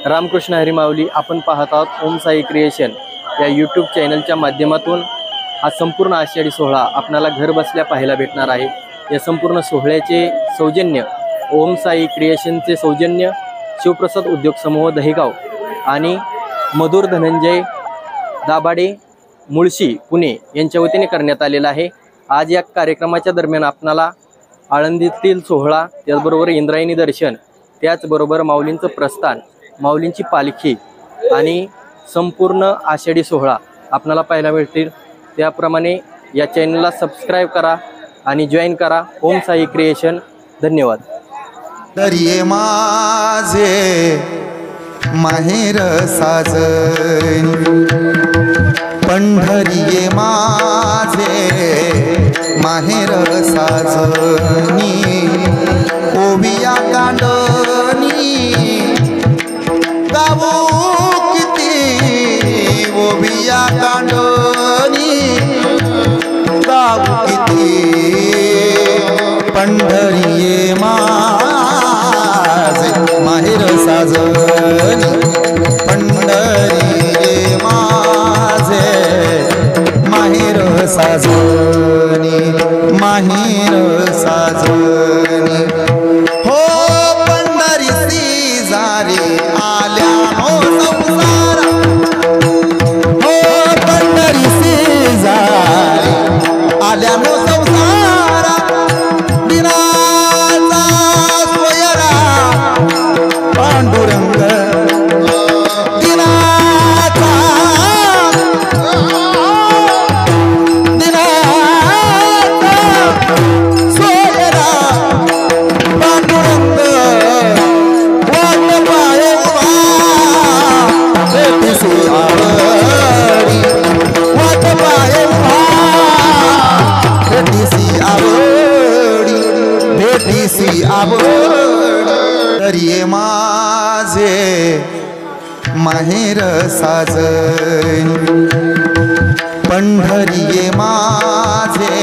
रामकृष्ण हरी माऊली आपण पाहत आहोत ओम साई क्रिएशन या यूट्यूब चॅनलच्या माध्यमातून हा संपूर्ण आषाढी सोहळा आपल्याला घर बसल्या पाहायला भेटणार आहे। या संपूर्ण सोहळ्याचे सौजन्य ओम साई क्रिएशनचे सौजन्य शिवप्रसाद उद्योग समूह दहेगाव आणि मधुर धनंजय दाभाडे मुळशी पुणे यांच्या वतीने करण्यात आलेला आहे। आज या कार्यक्रमाच्या दरम्यान आपल्याला आळंदीतील सोहळा, त्याचबरोबर इंद्रायणी दर्शन, त्याचबरोबर माऊलींचं प्रस्थान, माऊलींची पालखी आणि संपूर्ण आषाढी सोहळा आपल्याला पाहायला मिळतील। त्याप्रमाणे या चॅनलला सबस्क्राइब करा आणि जॉइन करा ओम साई क्रिएशन। धन्यवाद। दरिये माझे माहेर साजनी, पंढरीये माझे माहेर साजनी, ओविया कांडनी गावो किती, ओविया कांडनी गावो किती, पंढरीये माझे माहेर साजनी, पंढरीये माझे माहेर साजनी, माहेर साजनी। हो पंढरीसी जारी आल्या हो संसारा, हो पंढरीसी जारी आल्या आल्यानो संसारा दिनाचा सोयरा पांडुरंग दिनाचा सोयरा पांडुरंग वाट पाये उभा भेटीसी आवडी वाट पाये उभा भेटीसी आवडी तरी माझे माहेर साजनी पंढरीये माझे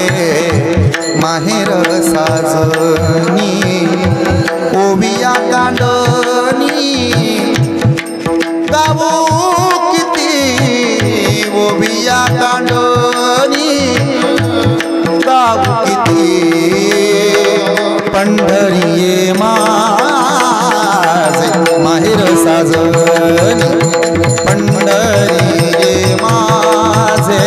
माहेर साजनी ओविया कांडनी गावो किती ओविया कांडनी गावो किती पंढरीये माझे माहेर साजनी पंढरीये माझे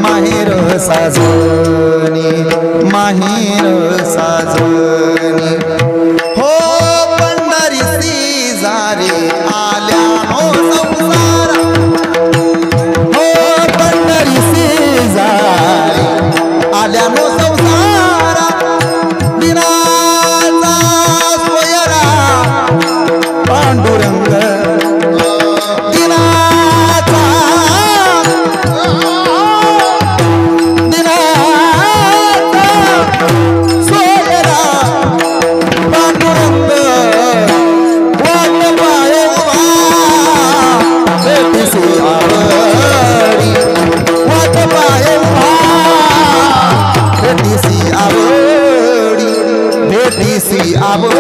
माहेर साजनी माहेर साजनी हो पंढरीसी जारी आल्या हो संसारा हो पंढरीसी जारी आल्या हो संसारा दिनाचा सोयरा पांडुरंग दिनाचा सोयरा पांडुरंग वाट पाये उभा भेटीसी आवडी वाट पाये उभा भेटीसी आवडी